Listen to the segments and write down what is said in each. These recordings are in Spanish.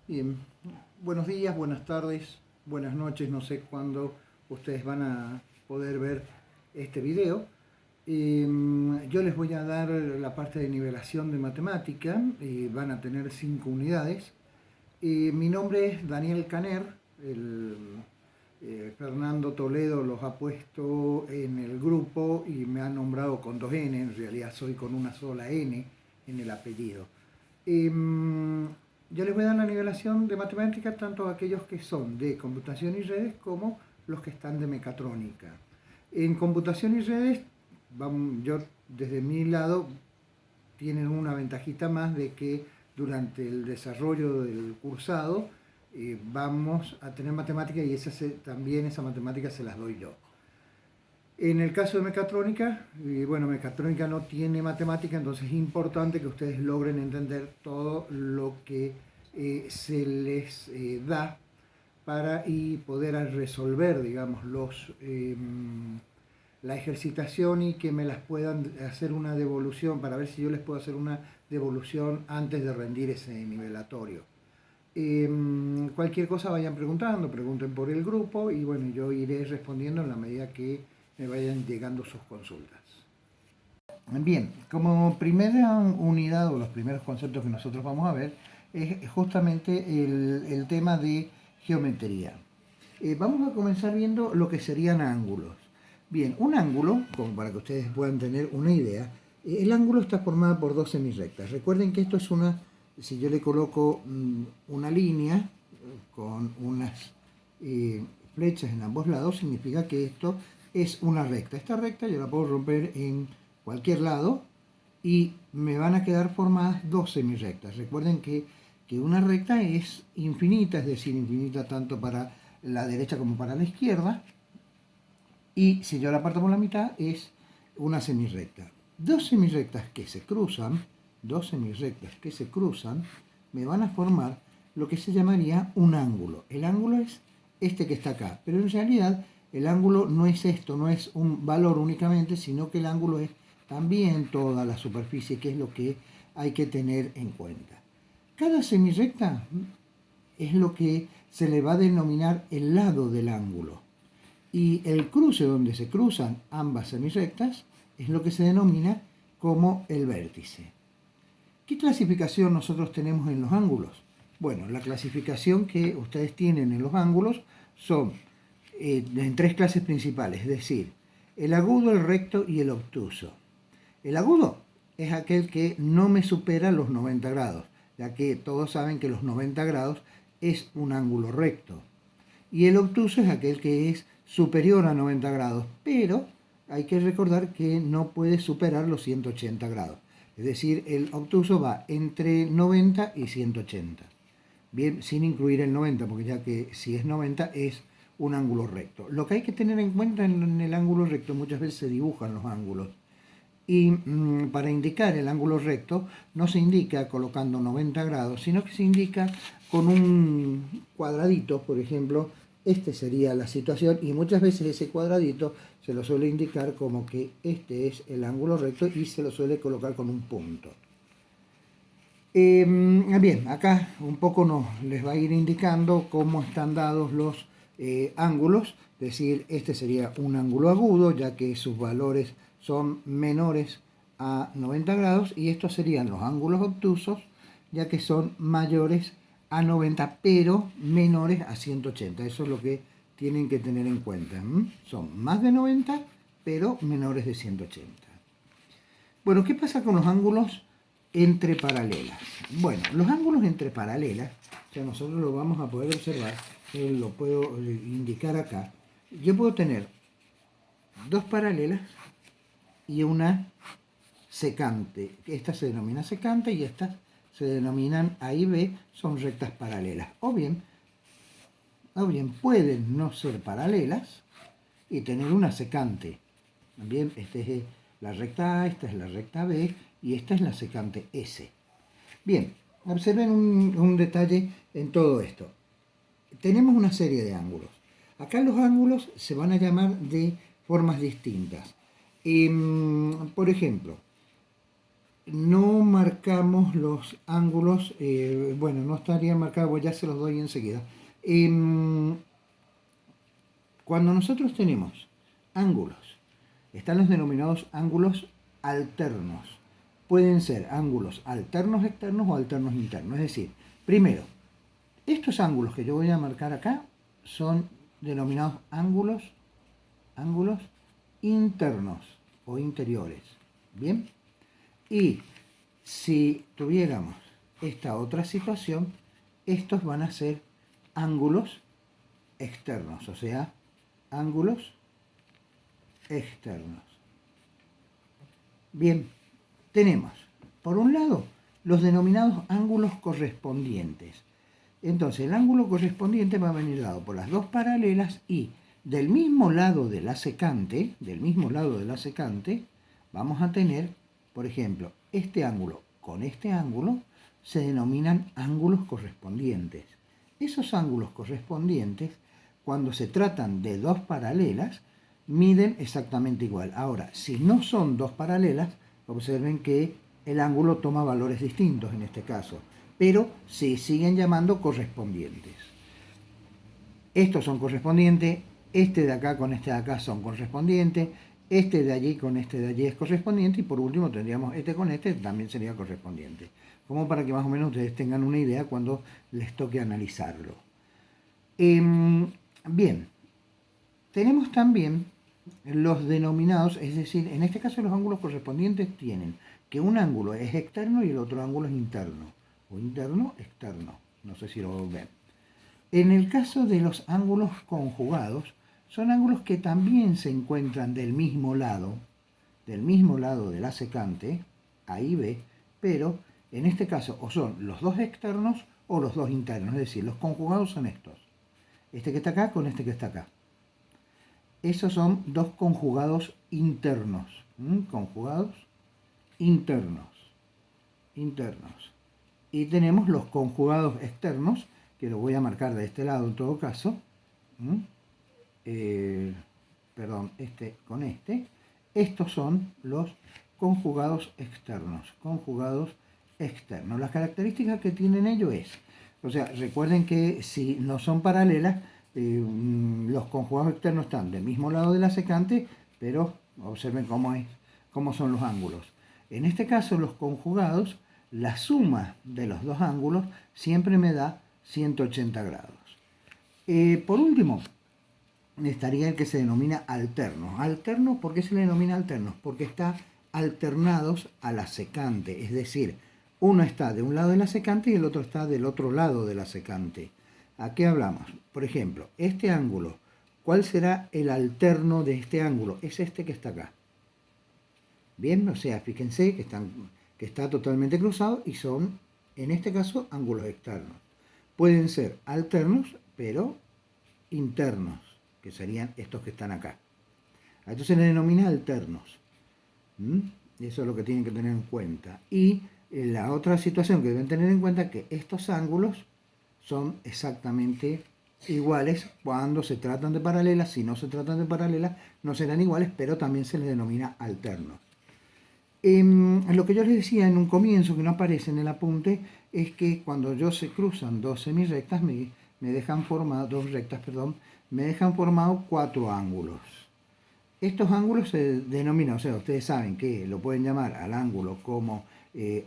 Bien, buenos días, buenas tardes, buenas noches, no sé cuándo ustedes van a poder ver este video. Yo les voy a dar la parte de nivelación de matemática, van a tener 5 unidades. Mi nombre es Daniel Caner, Fernando Toledo los ha puesto en el grupo y me ha nombrado con 2 N, en realidad soy con una sola N en el apellido. Yo les voy a dar la nivelación de matemáticas tanto a aquellos que son de computación y redes como los que están de mecatrónica. En computación y redes, yo desde mi lado tienen una ventajita más de que durante el desarrollo del cursado vamos a tener matemática y también esa matemática se las doy yo. En el caso de mecatrónica, bueno, mecatrónica no tiene matemática, entonces es importante que ustedes logren entender todo lo que se les da para y poder resolver, digamos, la ejercitación y que me las puedan hacer una devolución para ver si yo les puedo hacer una devolución antes de rendir ese nivelatorio. Cualquier cosa vayan preguntando, pregunten por el grupo y bueno, yo iré respondiendo en la medida que me vayan llegando sus consultas. Bien, como primera unidad o los primeros conceptos que nosotros vamos a ver es justamente el tema de geometría. Vamos a comenzar viendo lo que serían ángulos. Bien, un ángulo, como para que ustedes puedan tener una idea, el ángulo está formado por 2 semirrectas. Recuerden que esto es si yo le coloco una línea con unas flechas en ambos lados, significa que esto es una recta. Esta recta yo la puedo romper en cualquier lado y me van a quedar formadas 2 semirrectas. Recuerden que una recta es infinita, es decir, infinita tanto para la derecha como para la izquierda, y si yo la parto por la mitad es una semirrecta. 2 semirrectas que se cruzan, me van a formar lo que se llamaría un ángulo. El ángulo es este que está acá, pero en realidad el ángulo no es esto, no es un valor únicamente, sino que el ángulo es también toda la superficie, que es lo que hay que tener en cuenta. Cada semirrecta es lo que se le va a denominar el lado del ángulo. Y el cruce donde se cruzan ambas semirrectas es lo que se denomina como el vértice. ¿Qué clasificación nosotros tenemos en los ángulos? Bueno, la clasificación que ustedes tienen en los ángulos son en 3 clases principales, es decir, el agudo, el recto y el obtuso. El agudo es aquel que no me supera los 90 grados, ya que todos saben que los 90 grados es un ángulo recto. Y el obtuso es aquel que es superior a 90 grados, pero hay que recordar que no puede superar los 180 grados. Es decir, el obtuso va entre 90 y 180. Bien, sin incluir el 90, porque ya que si es 90 es un ángulo recto. Lo que hay que tener en cuenta en el ángulo recto, muchas veces se dibujan los ángulos. Y para indicar el ángulo recto no se indica colocando 90 grados, sino que se indica con un cuadradito, por ejemplo. Esta sería la situación y muchas veces ese cuadradito se lo suele indicar como que este es el ángulo recto y se lo suele colocar con un punto. Bien, acá un poco les va a ir indicando cómo están dados los ángulos, es decir, este sería un ángulo agudo ya que sus valores son menores a 90 grados y estos serían los ángulos obtusos ya que son mayores a 90 pero menores a 180. Eso es lo que tienen que tener en cuenta. Son más de 90 pero menores de 180. Bueno, ¿qué pasa con los ángulos entre paralelas? Bueno, los ángulos entre paralelas, ya nosotros lo vamos a poder observar, lo puedo indicar acá. Yo puedo tener 2 paralelas y una secante. Esta se denomina secante y estas se denominan A y B, son rectas paralelas. O bien pueden no ser paralelas y tener una secante. También esta es la recta A, esta es la recta B y esta es la secante S. Bien, observen un detalle en todo esto. Tenemos una serie de ángulos. Acá los ángulos se van a llamar de formas distintas. Por ejemplo, no marcamos los ángulos, bueno, no estarían marcados, ya se los doy enseguida. Cuando nosotros tenemos ángulos, están los denominados ángulos alternos. Pueden ser ángulos alternos externos o alternos internos. Es decir, primero, estos ángulos que yo voy a marcar acá son denominados ángulos internos o interiores. ¿Bien? Y si tuviéramos esta otra situación, estos van a ser ángulos externos, o sea, ángulos externos. Bien, tenemos, por un lado, los denominados ángulos correspondientes. Entonces, el ángulo correspondiente va a venir dado por las dos paralelas y del mismo lado de la secante, vamos a tener, por ejemplo, este ángulo con este ángulo se denominan ángulos correspondientes. Esos ángulos correspondientes, cuando se tratan de dos paralelas, miden exactamente igual. Ahora, si no son dos paralelas, observen que el ángulo toma valores distintos en este caso, pero se siguen llamando correspondientes. Estos son correspondientes, este de acá con este de acá son correspondientes, este de allí con este de allí es correspondiente, y por último tendríamos este con este, también sería correspondiente. Como para que más o menos ustedes tengan una idea cuando les toque analizarlo. Bien, tenemos también los denominados, es decir, en este caso los ángulos correspondientes tienen que un ángulo es externo y el otro ángulo es interno, o interno, externo, no sé si lo ven. En el caso de los ángulos conjugados, son ángulos que también se encuentran del mismo lado de la secante, A y B, pero en este caso o son los dos externos o los dos internos, es decir, los conjugados son estos. Este que está acá con este que está acá. Esos son dos conjugados internos. Conjugados internos. Y tenemos los conjugados externos, que lo voy a marcar de este lado en todo caso. Perdón, este con este. Estos son los conjugados externos. Las características que tienen ellos es, o sea, recuerden que si no son paralelas, los conjugados externos están del mismo lado de la secante, pero observen cómo son los ángulos. En este caso, los conjugados, la suma de los dos ángulos siempre me da 180 grados. Por último, estaría el que se denomina alterno. ¿Alterno? ¿Por qué se le denomina alternos? Porque está alternados a la secante, es decir, uno está de un lado de la secante y el otro está del otro lado de la secante. ¿A qué hablamos? Por ejemplo, este ángulo, ¿cuál será el alterno de este ángulo? Es este que está acá. Bien, o sea, fíjense que está totalmente cruzado y son, en este caso, ángulos externos. Pueden ser alternos, pero internos, que serían estos que están acá. A esto se le denomina alternos. Eso es lo que tienen que tener en cuenta. Y la otra situación que deben tener en cuenta es que estos ángulos son exactamente iguales cuando se tratan de paralelas. Si no se tratan de paralelas, no serán iguales, pero también se les denomina alternos. Lo que yo les decía en un comienzo, que no aparece en el apunte, es que cuando se cruzan dos semirrectas, me dejan formados, dos rectas, perdón, me dejan formados cuatro ángulos. Estos ángulos se denominan, o sea, ustedes saben que lo pueden llamar al ángulo como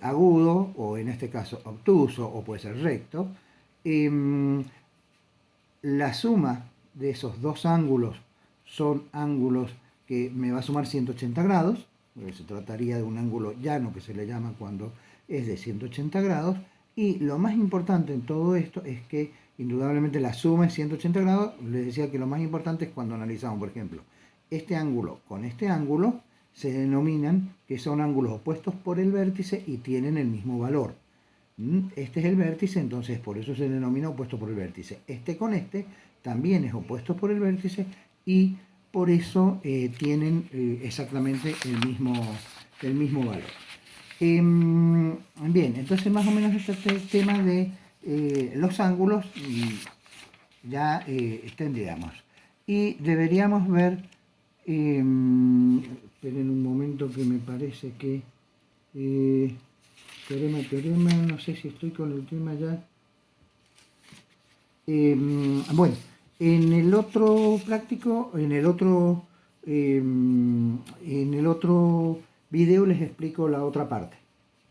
agudo, o en este caso obtuso, o puede ser recto. La suma de esos dos ángulos son ángulos que me va a sumar 180 grados, porque se trataría de un ángulo llano que se le llama cuando es de 180 grados, y lo más importante en todo esto es que indudablemente la suma es 180 grados. Les decía que lo más importante es cuando analizamos, por ejemplo, este ángulo con este ángulo, se denominan que son ángulos opuestos por el vértice y tienen el mismo valor. Este es el vértice, entonces por eso se denomina opuesto por el vértice. Este con este también es opuesto por el vértice y por eso tienen exactamente el mismo valor. Bien, entonces más o menos este tema de los ángulos ya tendríamos. Y deberíamos ver, esperen un momento que me parece que Teorema, no sé si estoy con el tema ya. Bueno, en el otro práctico, en el otro video les explico la otra parte.